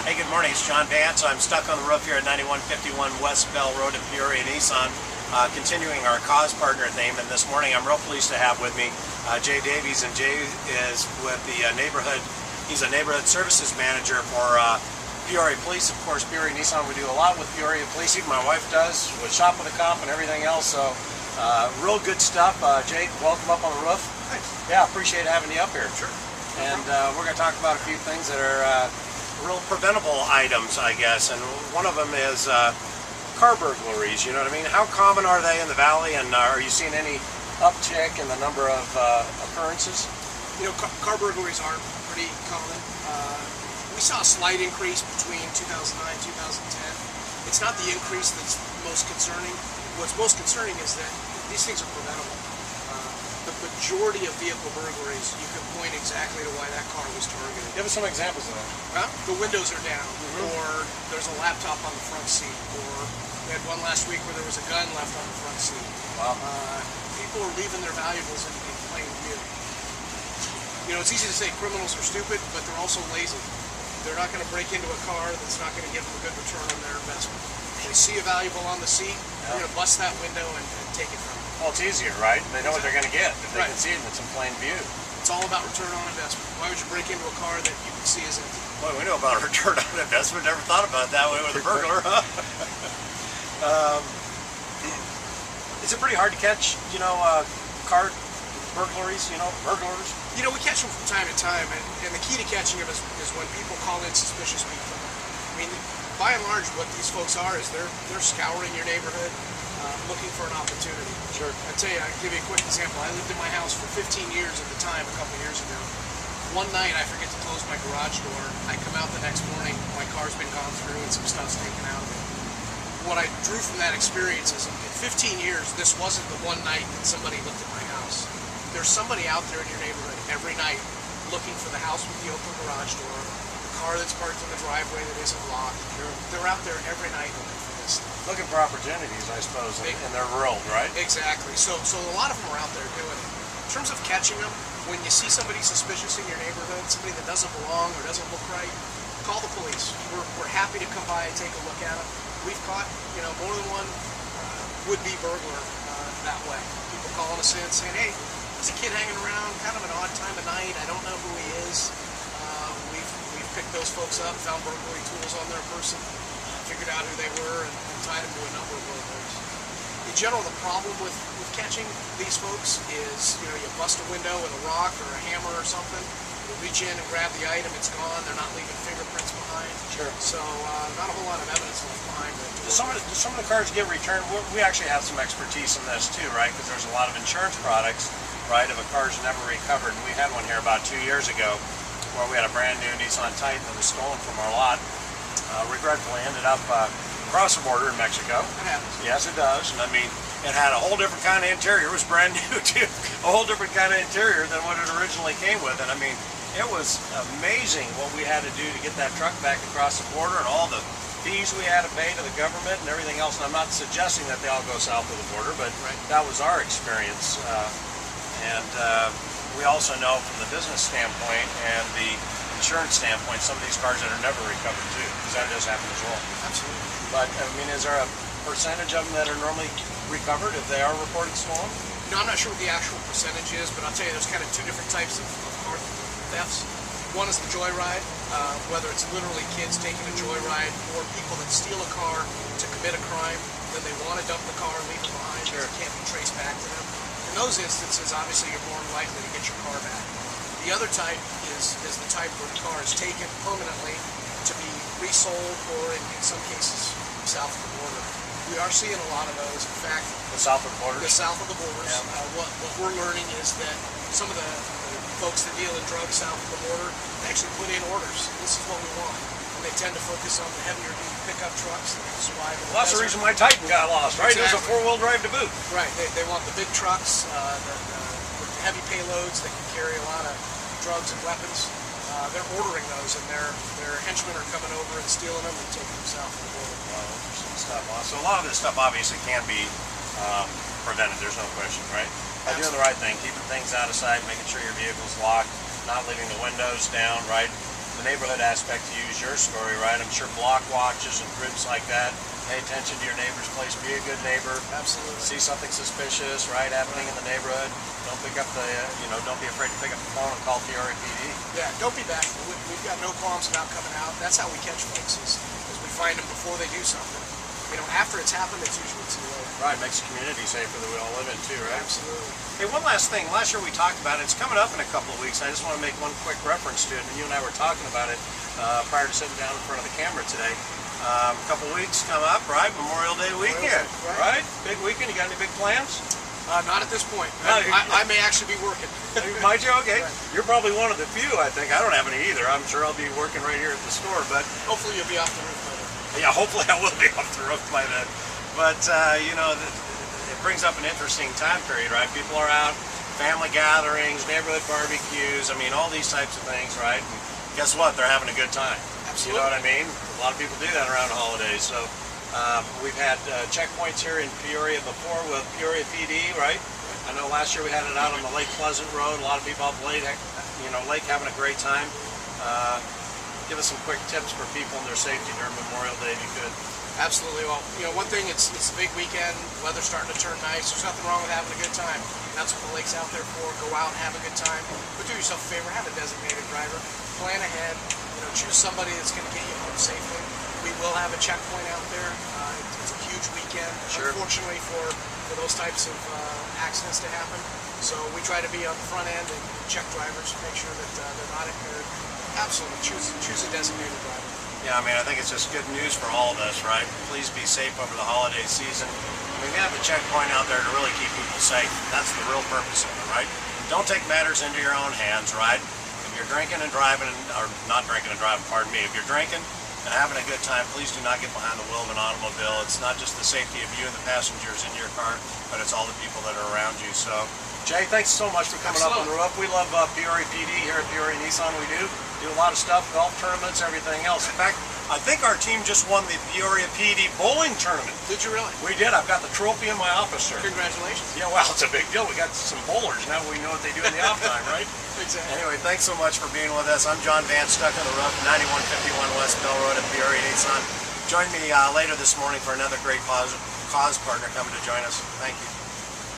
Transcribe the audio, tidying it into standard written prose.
Hey, good morning. It's John Vance. I'm stuck on the roof here at 9151 West Bell Road in Peoria, Nissan, continuing our cause partner theme. And this morning I'm real pleased to have with me Jay Davies, and Jay is with the neighborhood. He's a neighborhood services manager for Peoria Police. Of course, Peoria Nissan, we do a lot with Peoria Police. Even my wife does with Shop with a Cop and everything else. So real good stuff. Jay, welcome up on the roof. Thanks. Yeah, appreciate having you up here. Sure. And we're going to talk about a few things that are real preventable items, I guess, and one of them is car burglaries. You know what I mean? How common are they in the valley, and are you seeing any uptick in the number of occurrences? You know, car burglaries are pretty common. We saw a slight increase between 2009 and 2010. It's not the increase that's most concerning. What's most concerning is that these things are preventable. The majority of vehicle burglaries, you can point exactly to why that car was targeted. Give us some examples of that. The windows are down, or there's a laptop on the front seat, or we had one last week where there was a gun left on the front seat. Wow. People are leaving their valuables in plain view. You know, it's easy to say criminals are stupid, but they're also lazy. They're not going to break into a car that's not going to give them a good return on their investment. They see a valuable on the seat, they're going to bust that window and take it from them. Well, it's easier, right? They know what they're going to get if they can see it and it's in plain view. It's all about return on investment. Why would you break into a car that you can see is empty? Boy, we know about return on investment. Never thought about it that way with a burglar, huh? Is it pretty hard to catch, you know, car burglaries, burglars? You know, we catch them from time to time, and the key to catching them is when people call in suspicious people. I mean, by and large, what these folks are is they're scouring your neighborhood, looking for an opportunity. Sure. I tell you, I'll give you a quick example. I lived in my house for 15 years at the time, a couple of years ago. One night, I forget to close my garage door. I come out the next morning, my car's been gone through and some stuff's taken out of it. What I drew from that experience is in 15 years, this wasn't the one night that somebody looked at my house. There's somebody out there in your neighborhood every night looking for the house with the open garage door, the car that's parked in the driveway that isn't locked. Sure. They're out there every night looking for this stuff. Looking for opportunities, I suppose, in their world, right? Exactly. So a lot of them are out there doing it. In terms of catching them, when you see somebody suspicious in your neighborhood, somebody that doesn't belong or doesn't look right, call the police. We're happy to come by and take a look at them. We've caught, you know, more than one would-be burglar that way. People calling us in saying, hey, there's a kid hanging around, kind of an odd time of night. I don't know who he is. We've picked those folks up, found burglary tools on their person, figured out who they were, and tied them to a number of burglaries. In general, the problem with catching these folks is, you know, you bust a window with a rock or a hammer or something, you reach in and grab the item, it's gone, they're not leaving fingerprints behind. Sure. So not a whole lot of evidence left behind. Do some of the cars get returned? We actually have some expertise in this too, right? Because there's a lot of insurance products, right, if a car's never recovered. And we had one here about 2 years ago where we had a brand new Nissan Titan that was stolen from our lot. Regretfully ended up across the border in Mexico. That happens. Yes, it does. And I mean, it had a whole different kind of interior. It was brand new too. A whole different kind of interior than what it originally came with. And I mean, it was amazing what we had to do to get that truck back across the border and all the fees we had to pay to the government and everything else. And I'm not suggesting that they all go south of the border, but that was our experience. We also know from the business standpoint and the insurance standpoint, some of these cars that are never recovered too, because that does happen as well. Absolutely. But I mean, is there a percentage of them that are normally recovered if they are reported stolen? You know, I'm not sure what the actual percentage is, but I'll tell you there's kind of two different types of car thefts. One is the joyride, whether it's literally kids taking a joyride or people that steal a car to commit a crime, then they want to dump the car and leave it behind because it can't be traced back to them. In those instances, obviously, you're more likely to get your car back. The other type is the type where the car is taken permanently to be resold or, in some cases, south of the border. We are seeing a lot of those. In fact, the south of the borders? The south of the borders. Yeah. What we're learning is that some of the folks that deal in drugs south of the border actually put in orders. This is what we want. And they tend to focus on the heavier duty pickup trucks that can survive in the Well, that's the reason my Titan got lost, right? Exactly. It was a four-wheel drive to boot. Right. They want the big trucks, with the heavy payloads that can carry a lot of drugs and weapons. They're ordering those, and their henchmen are coming over and stealing them and taking them south of the border. Wow, interesting stuff. So a lot of this stuff obviously can be prevented. There's no question, right? By doing the right thing, keeping things out of sight, making sure your vehicle's locked, not leaving the windows down, right? the neighborhood aspect to use your story, right? I'm sure block watches and groups like that. Pay attention to your neighbor's place. Be a good neighbor. Absolutely. See something suspicious, right, happening in the neighborhood. Don't pick up the, don't be afraid to pick up the phone and call Peoria PD. Yeah, don't be bashful. We've got no qualms about coming out. That's how we catch folks, is we find them before they do something. After it's happened, it's usually too late. Right, makes the community safer that we all live in too, right? Absolutely. Hey, one last thing. Last year we talked about it. It's coming up in a couple of weeks. I just want to make one quick reference to it. And you and I were talking about it prior to sitting down in front of the camera today. A couple of weeks come up, right? Memorial Day weekend, right? Big weekend. You got any big plans? Not at this point. No, I may actually be working. Might you? Okay. Right. You're probably one of the few, I think. I don't have any either. I'm sure I'll be working right here at the store, but Hopefully you'll be off the roof by then. yeah, hopefully I will be off the roof by then. But, it brings up an interesting time period, right? People are out, family gatherings, neighborhood barbecues, all these types of things, right? And guess what? They're having a good time. Absolutely. You know what I mean? A lot of people do that around the holidays. So we've had checkpoints here in Peoria before with Peoria PD, right? I know last year we had it out on the Lake Pleasant Road. A lot of people out the lake having a great time. Give us some quick tips for people and their safety during Memorial Day if you could. Absolutely. Well, one thing, it's a big weekend. Weather's starting to turn nice. There's nothing wrong with having a good time. That's what the lake's out there for. Go out and have a good time. But do yourself a favor, have a designated driver. Plan ahead. Choose somebody that's going to get you home safely. We will have a checkpoint out there. It's a huge weekend, Sure. Unfortunately, for those types of accidents to happen. So we try to be on the front end and check drivers, make sure that they're not impaired. Absolutely. Choose a designated driver. Yeah, I think it's just good news for all of us, right? Please be safe over the holiday season. We have a checkpoint out there to really keep people safe. That's the real purpose of it, right? Don't take matters into your own hands, right? If you're drinking and driving, or not drinking and driving, pardon me, if you're drinking and having a good time, please do not get behind the wheel of an automobile. It's not just the safety of you and the passengers in your car, but it's all the people that are around you. So, Jay, thanks so much for coming up on the roof. We love Peoria PD here at Peoria Nissan. We do a lot of stuff, golf tournaments, everything else. In fact, I think our team just won the Peoria PD bowling tournament. Did you really? We did. I've got the trophy in my office, sir. Congratulations. Yeah, well, it's a big deal. We got some bowlers. Now we know what they do in the off time, right? Exactly. Anyway, thanks so much for being with us. I'm John Van, stuck on the roof, 9151 West Bell Road at Peoria Nissan. Join me later this morning for another great cause partner coming to join us. Thank you.